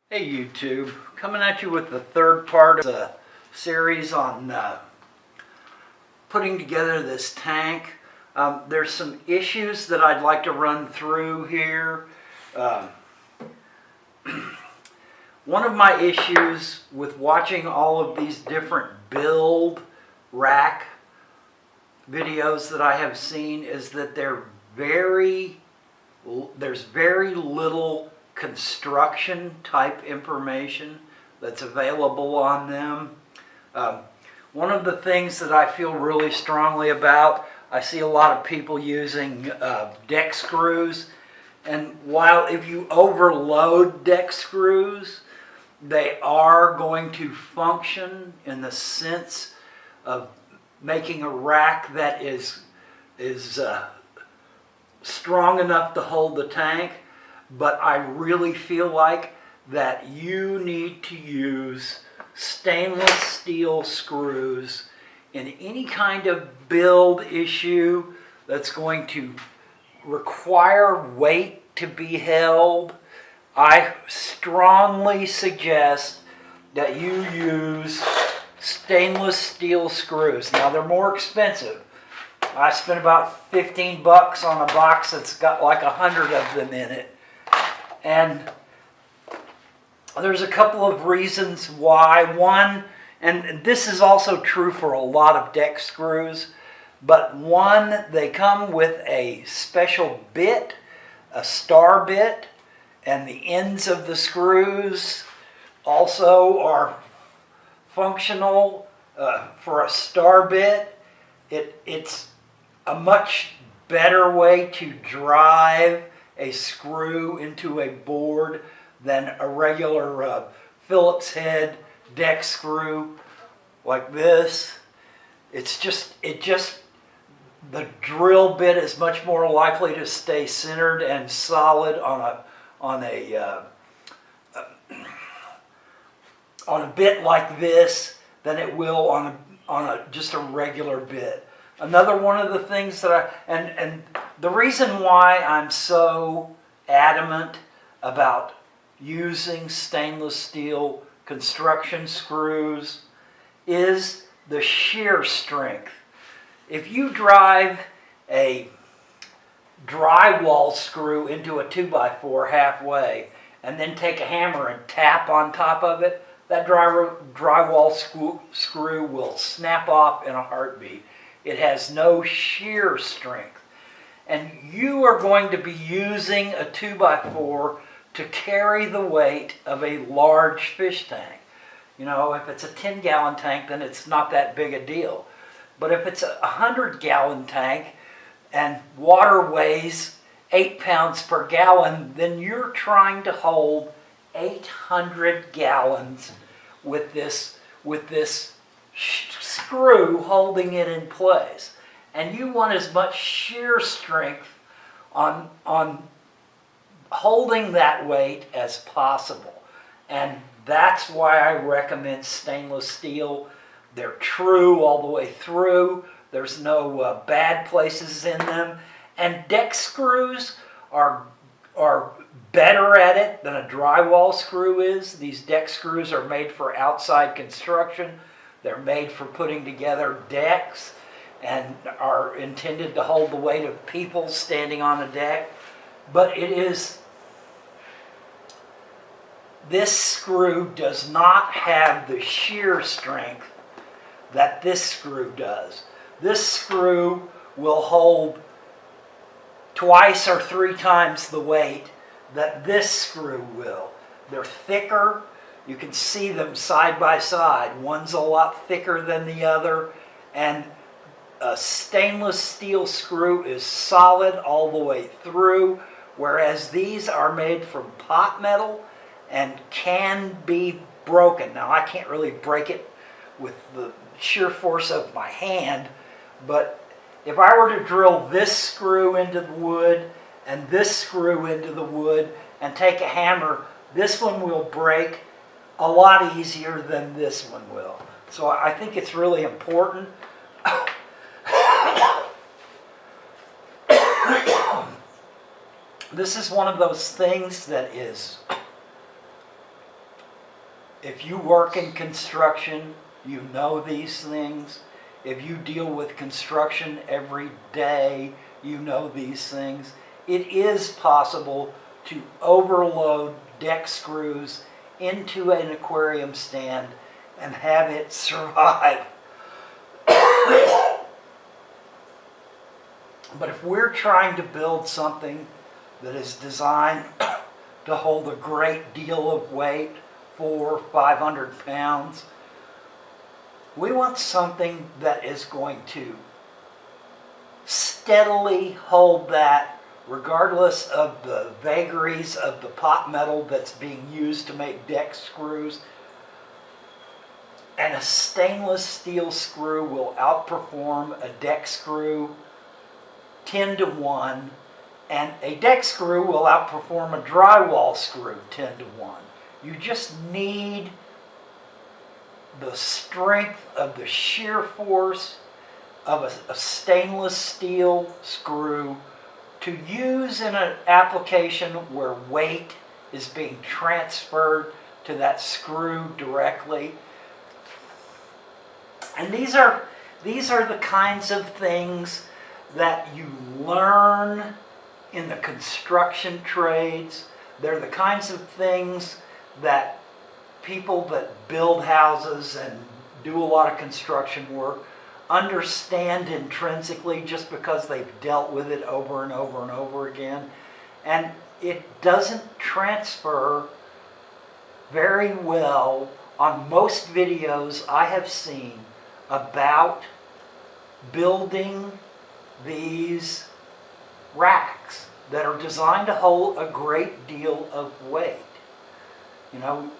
Hey YouTube, coming at you with the third part of the series on putting together this tank. There's some issues that I'd like to run through here. One of my issues with watching all of these different build rack videos that I have seen is that there's very little construction type information that's available on them. One of the things that I feel really strongly about, I see a lot of people using deck screws, and while if you overload deck screws, they are going to function in the sense of making a rack that is strong enough to hold the tank. But I really feel like that you need to use stainless steel screws in any kind of build issue that's going to require weight to be held. I strongly suggest that you use stainless steel screws. Now they're more expensive. I spent about 15 bucks on a box that's got like 100 of them in it. And there's a couple of reasons why. One, and this is also true for a lot of deck screws, but one, they come with a special bit, a star bit, and the ends of the screws also are functional for a star bit. It's a much better way to drive a screw into a board than a regular Phillips head deck screw like this. The drill bit is much more likely to stay centered and solid on a bit like this than it will on just a regular bit. Another one of the things that and the reason why I'm so adamant about using stainless steel construction screws is the shear strength. If you drive a drywall screw into a 2x4 halfway and then take a hammer and tap on top of it, that drywall screw will snap off in a heartbeat. It has no shear strength. And you are going to be using a 2x4 to carry the weight of a large fish tank. You know, if it's a 10-gallon tank, then it's not that big a deal. But if it's a 100-gallon tank and water weighs 8 pounds per gallon, then you're trying to hold 800 gallons with this screw holding it in place. And you want as much shear strength on holding that weight as possible. And that's why I recommend stainless steel. They're true all the way through. There's no bad places in them. And deck screws are better at it than a drywall screw is. These deck screws are made for outside construction. They're made for putting together decks and are intended to hold the weight of people standing on a deck. But this screw does not have the shear strength that this screw does. This screw will hold twice or 3 times the weight that this screw will. They're thicker. You can see them side by side. One's a lot thicker than the other, and a stainless steel screw is solid all the way through, whereas these are made from pot metal and can be broken. Now, I can't really break it with the sheer force of my hand, but if I were to drill this screw into the wood and this screw into the wood and take a hammer, this one will break a lot easier than this one will. So I think it's really important. This is one of those things that is If you work in construction, you know these things. If you deal with construction every day, you know these things. It is possible to overload deck screws into an aquarium stand and have it survive. But if we're trying to build something that is designed to hold a great deal of weight, 400-500 pounds, we want something that is going to steadily hold that regardless of the vagaries of the pot metal that's being used to make deck screws. And a stainless steel screw will outperform a deck screw 10 to 1, and a deck screw will outperform a drywall screw 10 to 1. You just need the strength of the shear force of a stainless steel screw to use in an application where weight is being transferred to that screw directly. And these are the kinds of things that you learn in the construction trades. They're the kinds of things that people that build houses and do a lot of construction work understand intrinsically just because they've dealt with it over and over and over again. And it doesn't transfer very well on most videos I have seen about building these racks that are designed to hold a great deal of weight. You know,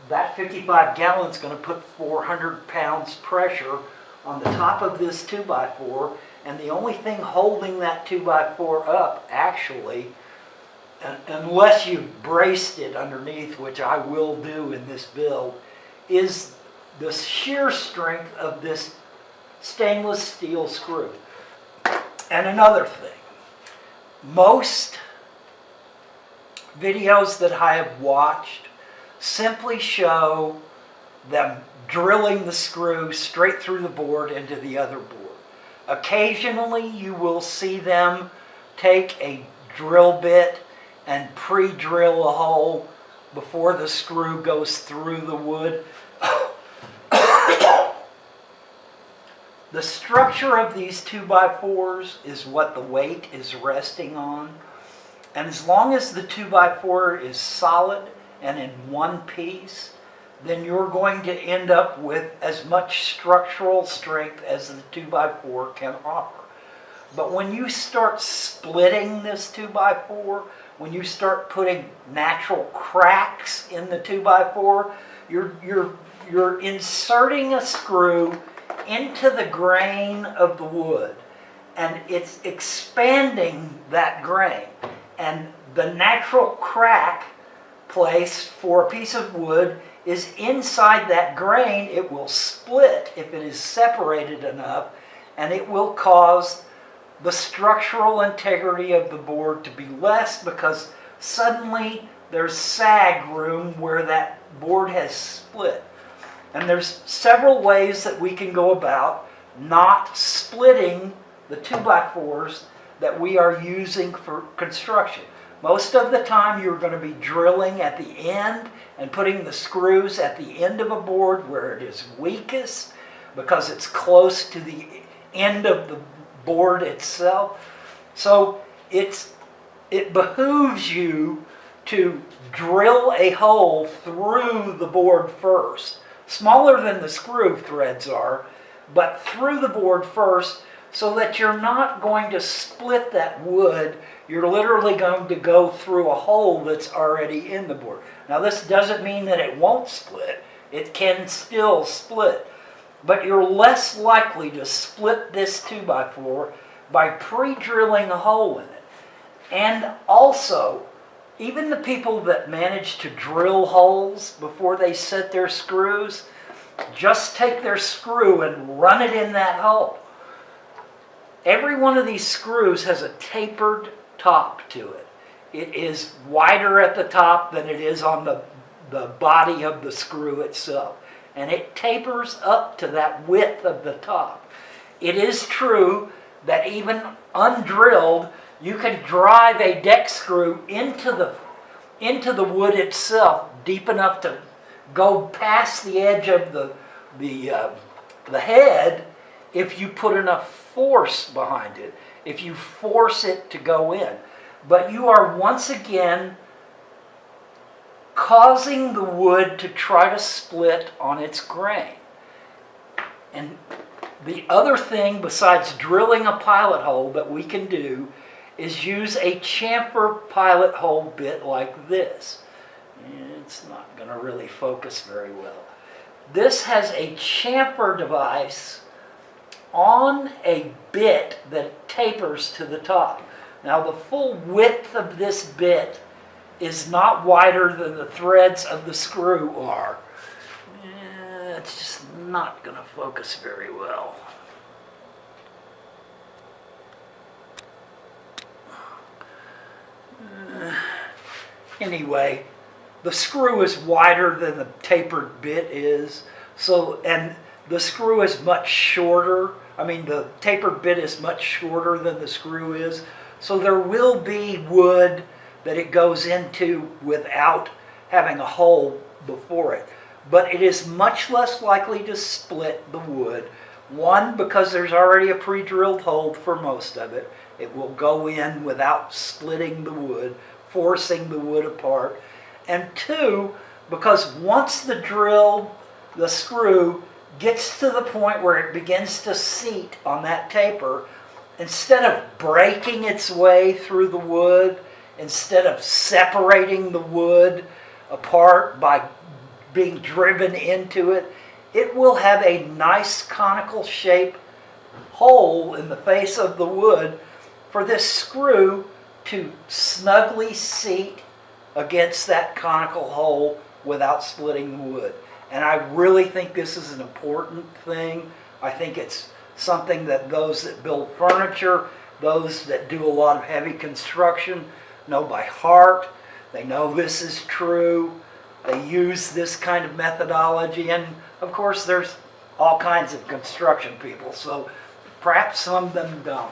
that 55 gallons is going to put 400 pounds pressure on the top of this 2x4, and the only thing holding that 2x4 up, actually, unless you've braced it underneath, which I will do in this build, is the shear strength of this stainless steel screw. And another thing, most videos that I have watched simply show them drilling the screw straight through the board into the other board. Occasionally you will see them take a drill bit and pre-drill a hole before the screw goes through the wood. The structure of these 2x4s is what the weight is resting on. And as long as the 2x4 is solid and in one piece, then you're going to end up with as much structural strength as the 2x4 can offer. But when you start splitting this 2x4, when you start putting natural cracks in the 2x4, you're inserting a screw into the grain of the wood, and it's expanding that grain. And the natural crack place for a piece of wood is inside that grain. It will split if it is separated enough, and it will cause the structural integrity of the board to be less because suddenly there's sag room where that board has split. And there's several ways that we can go about not splitting the 2x4s that we are using for construction. Most of the time you're going to be drilling at the end and putting the screws at the end of a board where it is weakest because it's close to the end of the board itself. So it behooves you to drill a hole through the board first. Smaller than the screw threads are, but through the board first, so that you're not going to split that wood. You're literally going to go through a hole that's already in the board. Now this doesn't mean that it won't split. It can still split. But you're less likely to split this 2x4 by pre-drilling a hole in it. And also, even the people that manage to drill holes before they set their screws, just take their screw and run it in that hole. Every one of these screws has a tapered top to it. It is wider at the top than it is on the the body of the screw itself. And it tapers up to that width of the top. It is true that even undrilled, you can drive a deck screw into the wood itself deep enough to go past the edge of the head if you put enough force behind it, if you force it to go in. But you are once again causing the wood to try to split on its grain. And the other thing besides drilling a pilot hole that we can do is use a chamfer pilot hole bit like this. It's not going to really focus very well. This has a chamfer device on a bit that tapers to the top. Now the full width of this bit is not wider than the threads of the screw are. It's just not going to focus very well. Anyway, the screw is wider than the tapered bit is, and the screw is much shorter. I mean, the tapered bit is much shorter than the screw is, so there will be wood that it goes into without having a hole before it. But it is much less likely to split the wood. One, because there's already a pre-drilled hole for most of it. It will go in without splitting the wood, forcing the wood apart. And two, because once the screw gets to the point where it begins to seat on that taper, instead of breaking its way through the wood, instead of separating the wood apart by being driven into it, it will have a nice conical shape hole in the face of the wood for this screw to snugly seat against that conical hole without splitting the wood. And I really think this is an important thing. I think it's something that those that build furniture, those that do a lot of heavy construction, know by heart. They know this is true. They use this kind of methodology. And of course there's all kinds of construction people, so perhaps some of them don't.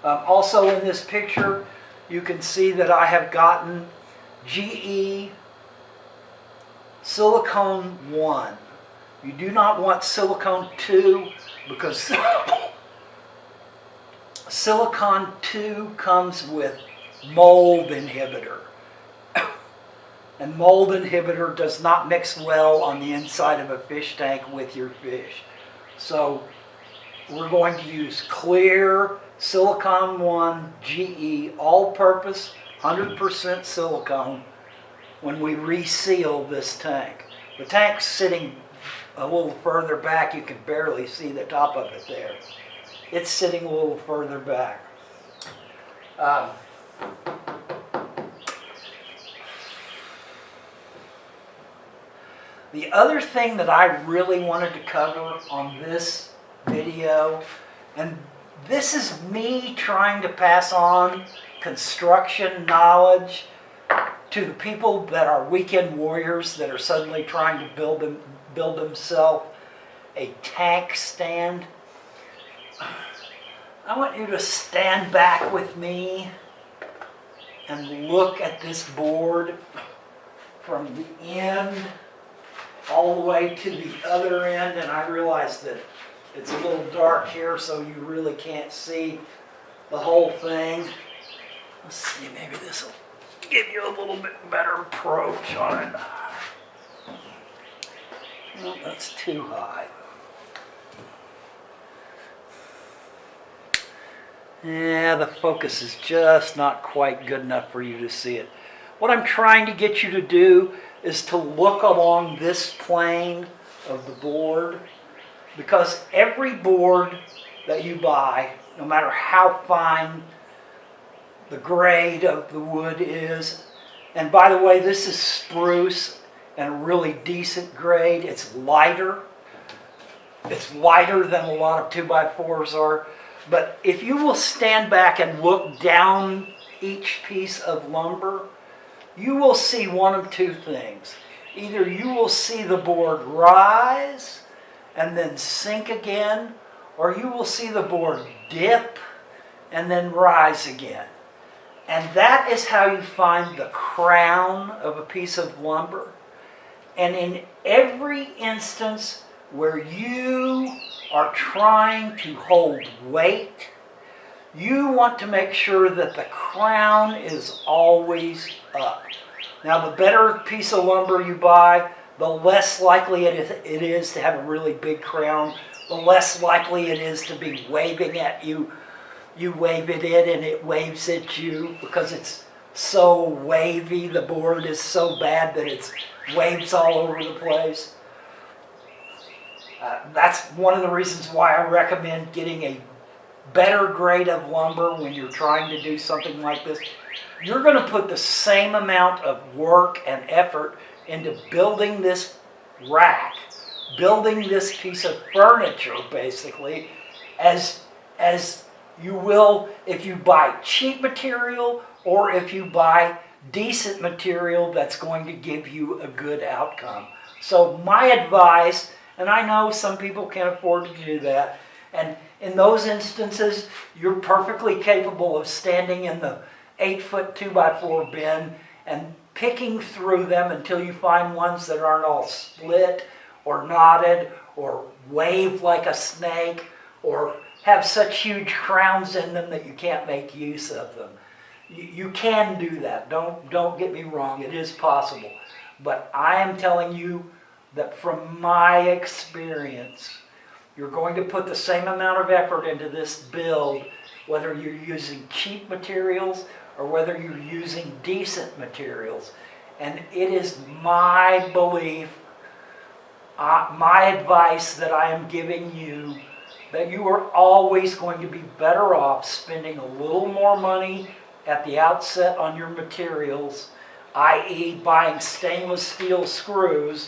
Also in this picture you can see that I have gotten GE Silicone 1. You do not want Silicone 2 because Silicone 2 comes with mold inhibitor. And mold inhibitor does not mix well on the inside of a fish tank with your fish. So we're going to use clear Silicone 1 GE all-purpose 100% silicone when we reseal this tank. The tank's sitting a little further back. You can barely see the top of it there. It's sitting a little further back. The other thing that I really wanted to cover on this video, and this is me trying to pass on construction knowledge to the people that are weekend warriors that are suddenly trying to build themselves a tank stand. I want you to stand back with me and look at this board from the end all the way to the other end, and I realize that it's a little dark here, so you really can't see the whole thing. Let's see, maybe this will give you a little bit better approach on it. No, that's too high. Yeah, the focus is just not quite good enough for you to see it. What I'm trying to get you to do is to look along this plane of the board, because every board that you buy, no matter how fine the grade of the wood is, and by the way, this is spruce and a really decent grade. It's lighter. It's lighter than a lot of 2x4s are. But if you will stand back and look down each piece of lumber, you will see one of two things. either you will see the board rise and then sink again, or you will see the board dip and then rise again. And that is how you find the crown of a piece of lumber. And in every instance where you are trying to hold weight, you want to make sure that the crown is always up. Now, the better piece of lumber you buy, the less likely it is to have a really big crown, the less likely it is to be waving at you. You wave it in and it waves at you because it's so wavy. The board is so bad that it's waves all over the place. That's one of the reasons why I recommend getting a better grade of lumber when you're trying to do something like this. You're going to put the same amount of work and effort into building this rack, building this piece of furniture, basically, as you will if you buy cheap material or if you buy decent material that's going to give you a good outcome. So my advice, and I know some people can't afford to do that, and in those instances, you're perfectly capable of standing in the 8-foot 2x4 bin and picking through them until you find ones that aren't all split or knotted or wave like a snake or have such huge crowns in them that you can't make use of them. You can do that. Don't get me wrong. It is possible. But I am telling you that from my experience, you're going to put the same amount of effort into this build, whether you're using cheap materials or whether you're using decent materials. And it is my belief, my advice that I am giving you, that you are always going to be better off spending a little more money at the outset on your materials, i.e. buying stainless steel screws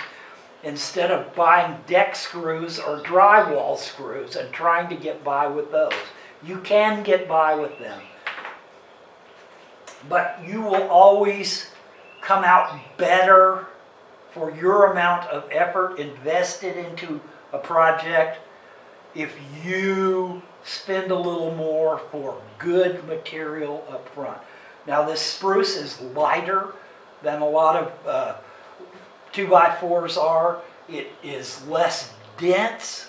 instead of buying deck screws or drywall screws and trying to get by with those. You can get by with them, but you will always come out better for your amount of effort invested into a project if you spend a little more for good material up front. Now, this spruce is lighter than a lot of 2x4s are. It is less dense,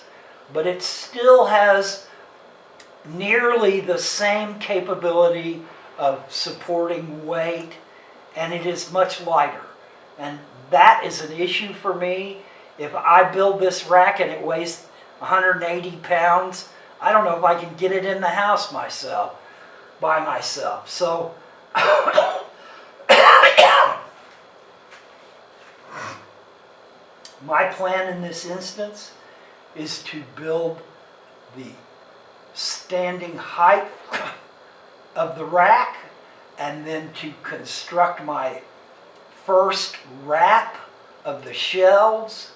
but it still has nearly the same capability of supporting weight, and it is much lighter. And that is an issue for me. If I build this rack and it weighs 180 pounds, I don't know if I can get it in the house by myself. So my plan in this instance is to build the standing height of the rack and then to construct my first wrap of the shelves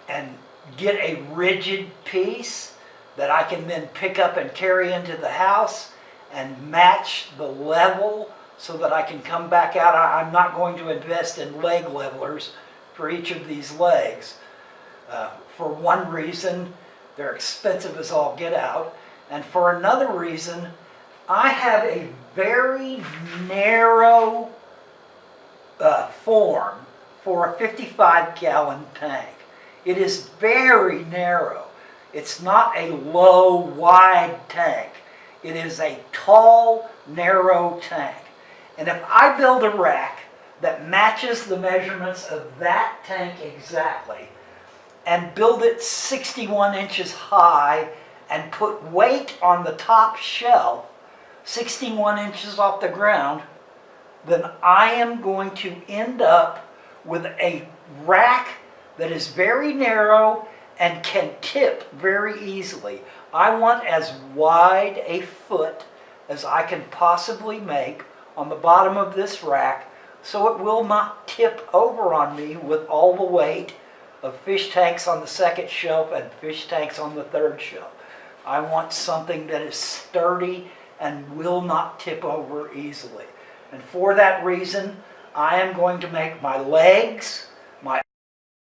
and get a rigid piece that I can then pick up and carry into the house and match the level so that I can come back out. I'm not going to invest in leg levelers for each of these legs. For one reason, they're expensive as all get out, and for another reason, I have a very narrow form for a 55-gallon tank. It is very narrow. It's not a low, wide tank. It is a tall, narrow tank. And if I build a rack that matches the measurements of that tank exactly, and build it 61 inches high and put weight on the top shelf 61 inches off the ground, then I am going to end up with a rack that is very narrow and can tip very easily. I want as wide a foot as I can possibly make on the bottom of this rack so it will not tip over on me with all the weight of fish tanks on the second shelf and fish tanks on the third shelf. I want something that is sturdy and will not tip over easily. And for that reason, I am going to make my legs